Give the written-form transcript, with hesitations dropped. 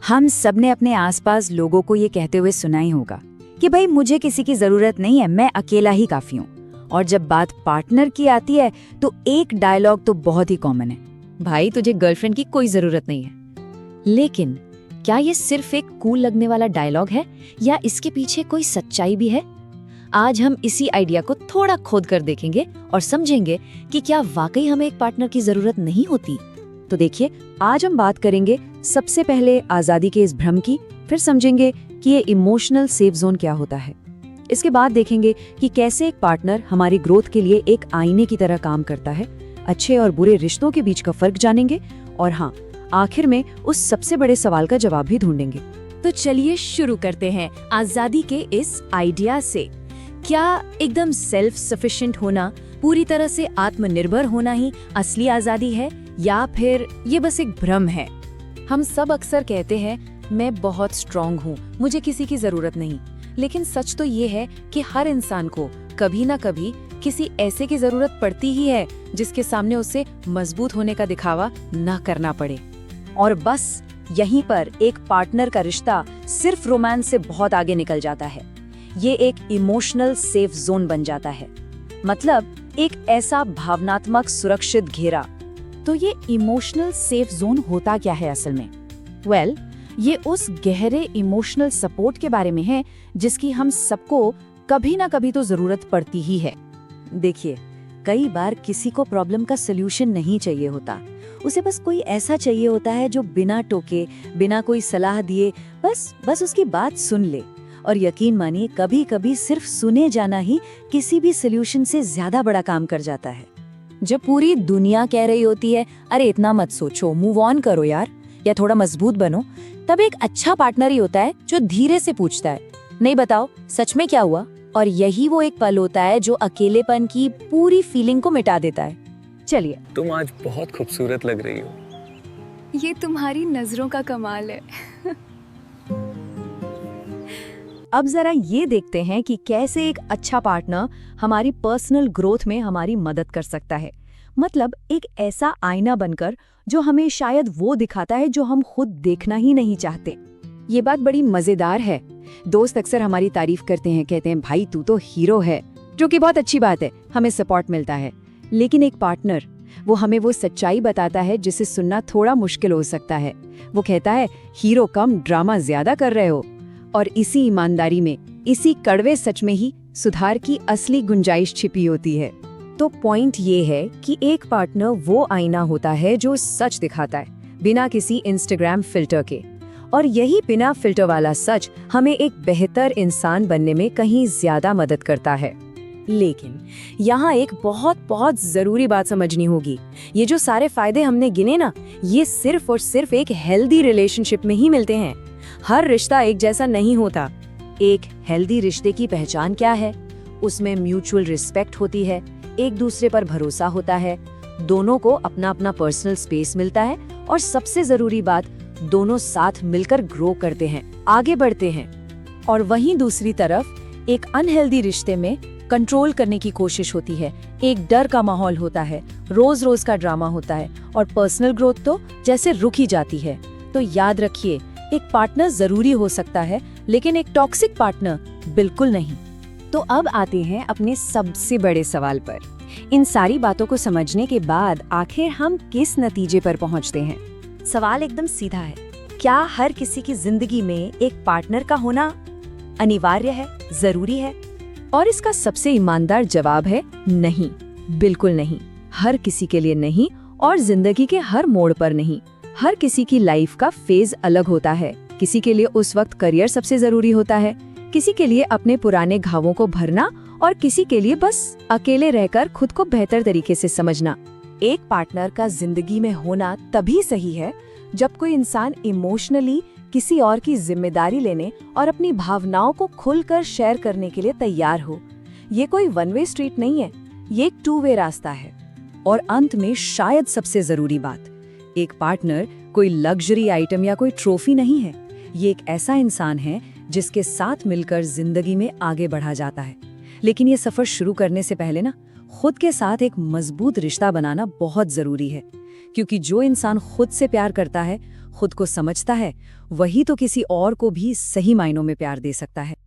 हम सब ने अपने आसपास लोगों को ये कहते हुए सुना ही होगा कि भाई मुझे किसी की जरूरत नहीं है, मैं अकेला ही काफी हूँ। और जब बात पार्टनर की आती है तो एक डायलॉग तो बहुत ही कॉमन है, भाई तुझे गर्लफ्रेंड की कोई जरूरत नहीं है। लेकिन क्या ये सिर्फ एक कूल लगने वाला डायलॉग है या इसके पीछे कोई सच्चाई भी है? आज हम इसी आइडिया को थोड़ा खोद कर देखेंगे और समझेंगे कि क्या वाकई हमें एक पार्टनर की जरूरत नहीं होती। तो देखिए, आज हम बात करेंगे सबसे पहले आजादी के इस भ्रम की, फिर समझेंगे कि ये इमोशनल सेफ जोन क्या होता है। इसके बाद देखेंगे कि कैसे एक पार्टनर हमारी ग्रोथ के लिए एक आईने की तरह काम करता है, अच्छे और बुरे रिश्तों के बीच का फर्क जानेंगे और हाँ, आखिर में उस सबसे बड़े सवाल का जवाब भी ढूंढेंगे। तो चलिए शुरू करते हैं आजादी के इस आइडिया से। क्या एकदम सेल्फ सफिशिएंट होना, पूरी तरह से आत्मनिर्भर होना ही असली आजादी है या फिर ये बस एक भ्रम है? हम सब अक्सर कहते हैं मैं बहुत स्ट्रांग हूँ, मुझे किसी की जरूरत नहीं। लेकिन सच तो ये है कि हर इंसान को कभी ना कभी किसी ऐसे की जरूरत पड़ती ही है जिसके सामने उसे मजबूत होने का दिखावा न करना पड़े। और बस यहीं पर एक पार्टनर का रिश्ता सिर्फ रोमांस से बहुत आगे निकल जाता है। ये एक इमोशनल सेफ जोन बन जाता है, मतलब एक ऐसा भावनात्मक सुरक्षित घेरा। तो ये इमोशनल सेफ जोन होता क्या है असल में? वेल, ये उस गहरे इमोशनल सपोर्ट के बारे में है जिसकी हम सबको कभी ना कभी तो जरूरत पड़ती ही है। देखिए, कई बार किसी को प्रॉब्लम का सलूशन नहीं चाहिए होता, उसे बस कोई ऐसा चाहिए होता है जो बिना टोके, बिना कोई सलाह दिए बस उसकी बात सुन ले। और यकीन मानिए, कभी कभी सिर्फ सुने जाना ही किसी भी सलूशन से ज्यादा बड़ा काम कर जाता है। जब पूरी दुनिया कह रही होती है अरे इतना मत सोचो, मूव ऑन करो यार, या थोड़ा मजबूत बनो, तब एक अच्छा पार्टनर ही होता है जो धीरे से पूछता है नहीं बताओ सच में क्या हुआ। और यही वो एक पल होता है जो अकेलेपन की पूरी फीलिंग को मिटा देता है। चलिए, तुम आज बहुत खूबसूरत लग रही हो। ये तुम्हारी नजरों का कमाल है। अब जरा ये देखते हैं कि कैसे एक अच्छा पार्टनर हमारी पर्सनल ग्रोथ में हमारी मदद कर सकता है। मतलब एक ऐसा आईना बनकर जो हमें शायद वो दिखाता है जो हम खुद देखना ही नहीं चाहते। ये बात बड़ी मजेदार है। दोस्त अक्सर हमारी तारीफ करते हैं, कहते हैं भाई तू तो हीरो है, जो कि बहुत अच्छी बात है, हमें सपोर्ट मिलता है। लेकिन एक पार्टनर वो हमें वो सच्चाई बताता है जिसे सुनना थोड़ा मुश्किल हो सकता है। वो कहता है हीरो कम, ड्रामा ज्यादा कर रहे हो। और इसी ईमानदारी में, इसी कड़वे सच में ही सुधार की असली गुंजाइश छिपी होती है। तो पॉइंट ये है कि एक पार्टनर वो आईना होता है जो सच दिखाता है, बिना किसी इंस्टाग्राम फिल्टर के। और यही बिना फिल्टर वाला सच हमें एक बेहतर इंसान बनने में कहीं ज्यादा मदद करता है। लेकिन यहाँ एक बहुत बहुत जरूरी बात समझनी होगी। ये जो सारे फायदे हमने गिने ना, ये सिर्फ और सिर्फ एक हेल्दी रिलेशनशिप में ही मिलते हैं। हर रिश्ता एक जैसा नहीं होता। एक हेल्दी रिश्ते की पहचान क्या है? उसमें म्यूचुअल रिस्पेक्ट होती है, एक दूसरे पर भरोसा होता है, दोनों को अपना अपना पर्सनल स्पेस मिलता है और सबसे जरूरी बात, दोनों साथ मिलकर ग्रो करते हैं, आगे बढ़ते हैं। और वहीं दूसरी तरफ एक अनहेल्दी रिश्ते में कंट्रोल करने की कोशिश होती है, एक डर का माहौल होता है, रोज रोज का ड्रामा होता है और पर्सनल ग्रोथ तो जैसे रुक ही जाती है। तो याद रखिए, एक पार्टनर जरूरी हो सकता है लेकिन एक टॉक्सिक पार्टनर बिल्कुल नहीं। तो अब आते हैं अपने सबसे बड़े सवाल पर। इन सारी बातों को समझने के बाद आखिर हम किस नतीजे पर पहुंचते हैं? सवाल एकदम सीधा है, क्या हर किसी की जिंदगी में एक पार्टनर का होना अनिवार्य है, जरूरी है? और इसका सबसे ईमानदार जवाब है नहीं, बिल्कुल नहीं। हर किसी के लिए नहीं और जिंदगी के हर मोड़ पर नहीं। हर किसी की लाइफ का फेज अलग होता है। किसी के लिए उस वक्त करियर सबसे जरूरी होता है, किसी के लिए अपने पुराने घावों को भरना और किसी के लिए बस अकेले रहकर खुद को बेहतर तरीके से समझना। एक पार्टनर का जिंदगी में होना तभी सही है जब कोई इंसान इमोशनली किसी और की जिम्मेदारी लेने और अपनी भावनाओं को खुलकर शेयर करने के लिए तैयार हो। ये कोई वन वे स्ट्रीट नहीं है, ये एक टू वे रास्ता है। और अंत में शायद सबसे जरूरी बात, एक पार्टनर कोई लग्जरी आइटम या कोई ट्रॉफी नहीं है। ये एक ऐसा इंसान है जिसके साथ मिलकर जिंदगी में आगे बढ़ा जाता है। लेकिन ये सफर शुरू करने से पहले ना, खुद के साथ एक मजबूत रिश्ता बनाना बहुत जरूरी है, क्योंकि जो इंसान खुद से प्यार करता है, खुद को समझता है, वही तो किसी और को भी सही मायनों में प्यार दे सकता है।